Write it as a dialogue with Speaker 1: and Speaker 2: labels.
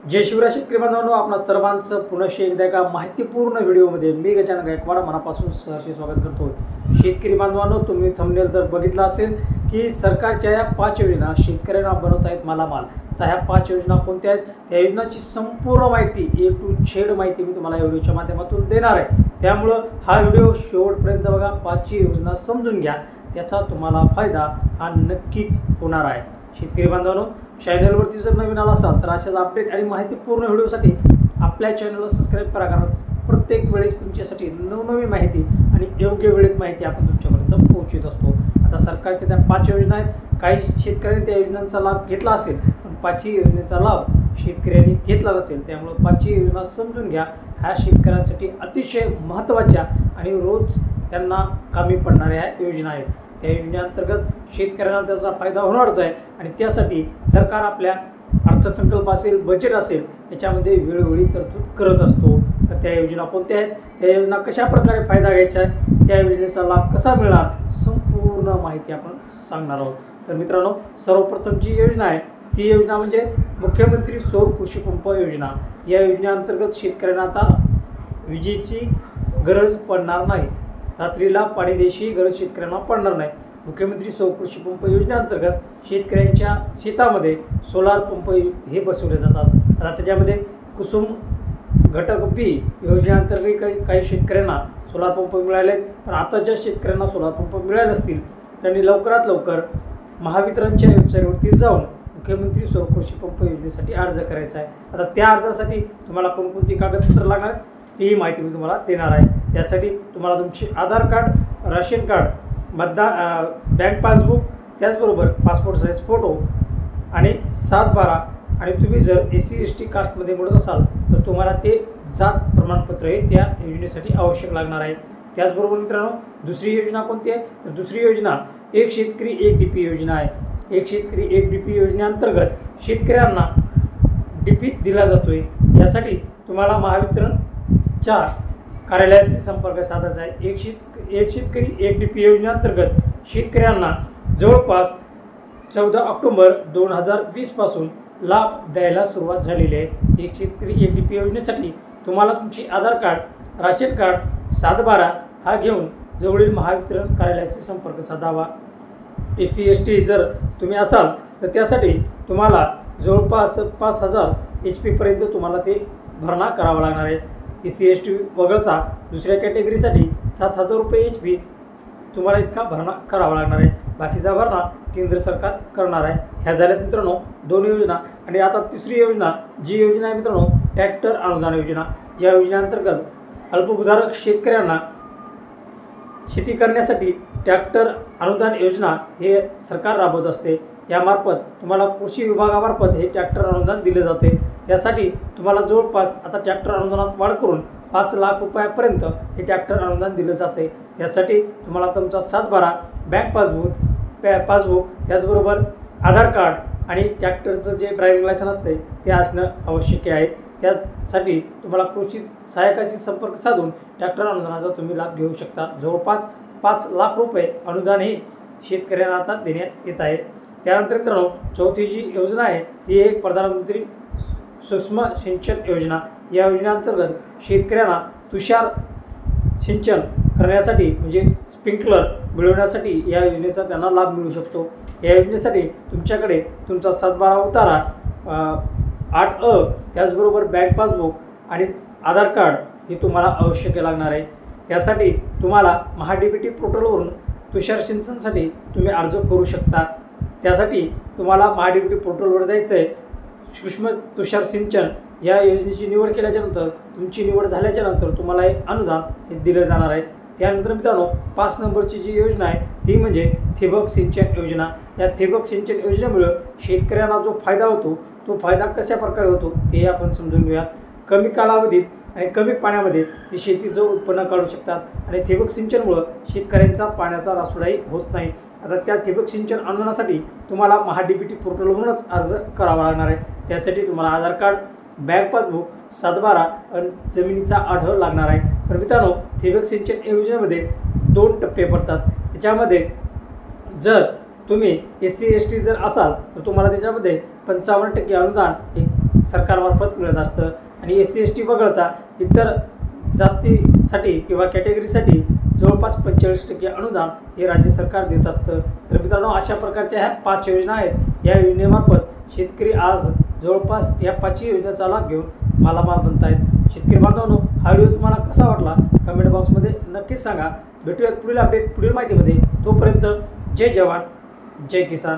Speaker 1: जय शिवराय शेतकरी बांधवांनो, आपणा सर्वांचं पुन्हा एकदा एका माहितीपूर्ण व्हिडिओमध्ये मी गजानन गायकवाड मनापासून सहर्ष स्वागत करतो। शेतकरी बांधवांनो, तुम्ही थंबनेल तर बघितला असेल की सरकारच्या या 5 योजना शेतकऱ्यांना बनवत आहेत मालामाल। आता ह्या 5 योजना कोणत्या आहेत, त्या योजनांची संपूर्ण माहिती ए टू झेड माहिती मी तुम्हाला या व्हिडिओच्या माध्यमातून देणार आहे। त्यामुळे हा व्हिडिओ शेवटपर्यंत बघा, 5 योजना समजून घ्या, त्याचा तुम्हाला फायदा हा नक्कीच होणार आहे। शेतकरी बांधवांनो, चॅनलवरती जर नवीन आला असाल तर अशाच अपडेट आणि माहितीपूर्ण व्हिडिओसाठी आपल्या चॅनलला सबस्क्राइब करा, कारण प्रत्येक वेळेस तुमच्यासाठी नवनवीन माहिती आणि योग्य वेळेत माहिती आपण तुमच्यापर्यंत पोहोचवत असतो। आता सरकारच्या त्या 5 योजना आहेत, काही शेतकऱ्यांनी त्या योजनांचा लाभ घेतला असेल, पण 5 योजनेचा लाभ शेतकऱ्यांनी घेतला नसेल। त्यामुळे 5 योजना समजून घ्या, ह्या शेतकऱ्यांसाठी अतिशय महत्त्वाच्या आणि रोज त्यांना कामी पडणाऱ्या योजना आहेत। त्या योजनेअंतर्गत शेतकऱ्यांना त्याचा फायदा होणारच आहे आणि त्यासाठी सरकार आपल्या अर्थसंकल्प असेल, बजेट असेल, याच्यामध्ये वेळोवेळी तरतूद करत असतो। तर त्या योजना कोणत्या आहेत, त्या योजना कशा प्रकारे फायदा घ्यायचा आहे, त्या योजनेचा लाभ कसा मिळणार, संपूर्ण माहिती आपण सांगणार आहोत। तर मित्रांनो, सर्वप्रथम जी योजना आहे ती योजना म्हणजे मुख्यमंत्री सौर कृषी पंप योजना। या योजनेअंतर्गत शेतकऱ्यांना आता विजेची गरज पडणार नाही, रात्रीला पाणी द्यायची गरज शेतकऱ्यांना पडणार नाही। मुख्यमंत्री सौर कृषी पंप योजनेअंतर्गत शेतकऱ्यांच्या शेतामध्ये सोलार पंप हे बसवले जातात। आता त्याच्यामध्ये कुसुम घटक बी योजनेअंतर्गत काही शेतकऱ्यांना सोलार पंप मिळाले, पण आता ज्या शेतकऱ्यांना सोलार पंप मिळाले असतील त्यांनी लवकरात लवकर महावितरणच्या वेबसाईटवरती जाऊन मुख्यमंत्री सौर कृषी पंप योजनेसाठी अर्ज करायचा आहे। आता त्या अर्जासाठी तुम्हाला कोणकोणती कागदपत्र लागणार ती माहिती मी तुम्हाला देणार आहे। त्यासाठी तुम्हाला तुमचे Aadhaar card, ration card, bank passbook, त्याचबरोबर पासपोर्ट साईज फोटो आणि 7/12 आणि तुम्ही जर SC ST कास्टमध्ये मोडत असाल तर तुम्हाला ते जात प्रमाणपत्र हे त्या योजनेसाठी आवश्यक लागणार आहे। त्याचबरोबर मित्रांनो, दुसरी योजना कोणती आहे, तर दुसरी योजना एक शेतकरी एक DP योजना आहे। एक शेतकरी एक DP योजनेअंतर्गत शेतकऱ्यांना DP दिला जातोय। यासाठी तुम्हाला महावितरणच्या कार्यालयाशी संपर्क साधायचा आहे। एक शेतकरी एक DP योजनेअंतर्गत शेतकऱ्यांना जवळपास 14 ऑक्टोबर 2020 पासून लाभ द्यायला सुरुवात झालेली आहे। एक शेतकरी एक DP योजनेसाठी तुम्हाला तुमची आधार कार्ड, राशन कार्ड, 7/12 हा घेऊन जवळील महावितरण कार्यालयाशी संपर्क साधावा। SC ST जर तुम्ही असाल तर त्यासाठी तुम्हाला जवळपास 5000 HP पर्यंत तुम्हाला ते भरणा करावा लागणार आहे। SC ST वगळता दुसऱ्या कॅटेगरीसाठी 7000 रुपये HP तुम्हाला इतका भरणा करावा लागणार आहे। बाकीचा भरणा केंद्र सरकार करणार आहे। ह्या झाल्यात मित्रांनो 2 योजना। आणि आता तिसरी योजना जी योजना आहे मित्रांनो, ट्रॅक्टर अनुदान योजना। या योजनेअंतर्गत अल्पभूधारक शेतकऱ्यांना शेती करण्यासाठी ट्रॅक्टर अनुदान योजना हे सरकार राबवत असते। यामार्फत तुम्हाला कृषी विभागामार्फत हे ट्रॅक्टर अनुदान दिले जाते। त्यासाठी तुम्हाला जवळपास आता ट्रॅक्टर अनुदानात वाढ करून 5 लाख रुपयापर्यंत हे ट्रॅक्टर अनुदान दिले जाते। त्यासाठी तुम्हाला तुमचा 7/12, बँक पासबुक, त्याचबरोबर आधार कार्ड आणि ट्रॅक्टरचं जे ड्रायव्हिंग लायसन असते ते असणं आवश्यक आहे। त्यासाठी तुम्हाला कृषी सहाय्यकाशी संपर्क साधून ट्रॅक्टर अनुदानाचा तुम्ही लाभ घेऊ शकता। जवळपास 5 लाख रुपये अनुदान हे शेतकऱ्यांना आता देण्यात येत आहे। त्यानंतर मित्रांनो, चौथी जी योजना आहे ती आहे प्रधानमंत्री सूक्ष्म सिंचन योजना। या योजनेअंतर्गत शेतकऱ्यांना तुषार सिंचन करण्यासाठी म्हणजे स्प्रिंकलर मिळवण्यासाठी या योजनेचा त्यांना लाभ मिळू शकतो। या योजनेसाठी तुमच्याकडे तुमचा 7/12 उतारा, 8A, त्याचबरोबर बँक पासबुक आणि आधार कार्ड हे तुम्हाला आवश्यक लागणार आहे। त्यासाठी तुम्हाला महाDBT पोर्टलवरून तुषार सिंचनसाठी तुम्ही अर्ज करू शकता। त्यासाठी तुम्हाला महाDBT पोर्टलवर जायचं आहे। सूक्ष्म तुषार सिंचन या योजनेची निवड केल्याच्यानंतर तुमची निवड झाल्याच्यानंतर तुम्हाला हे अनुदान हे दिलं जाणार आहे। त्यानंतर मित्रांनो, 5 नंबरची जी योजना आहे ती म्हणजे ठिबक सिंचन योजना। या ठिबक सिंचन योजनेमुळे शेतकऱ्यांना जो फायदा होतो तो फायदा कशा प्रकारे होतो ते आपण समजून घेऊयात। कमी कालावधीत आणि कमी पाण्यामध्ये ते शेतीचं उत्पन्न काढू शकतात आणि ठिबक सिंचनमुळे शेतकऱ्यांचा पाण्याचा रासोडाही होत नाही। आता त्या ठिबक सिंचन अनुदानासाठी तुम्हाला महाDBT पोर्टलवरूनच अर्ज करावा लागणार आहे। त्यासाठी तुम्हाला आधार कार्ड, बँक पासबुक, 7/12 आणि जमिनीचा आढळ लागणार आहे। तर मित्रांनो, ठिबक सिंचन योजनेमध्ये 2 टप्पे पडतात। त्याच्यामध्ये जर तुम्ही SC ST जर असाल तर तुम्हाला त्याच्यामध्ये 55% अनुदान सरकारमार्फत मिळत असतं आणि SC/ST वगळता इतर जातीसाठी किंवा कॅटेगरीसाठी जवळपास 45% अनुदान हे राज्य सरकार देत असतं। तर मित्रांनो, अशा प्रकारच्या ह्या 5 योजना आहेत। या योजनेमार्फत शेतकरी आज जवळपास या 5 योजनेचा लाभ घेऊन मालामाल बनत आहेत। शेतकरी बांधवांनो, हा व्हिडिओ तुम्हाला कसा वाटला कमेंट बॉक्समध्ये नक्कीच सांगा। भेटूयात पुढील अपडेट पुढील माहितीमध्ये। तोपर्यंत जय जवान जय किसान।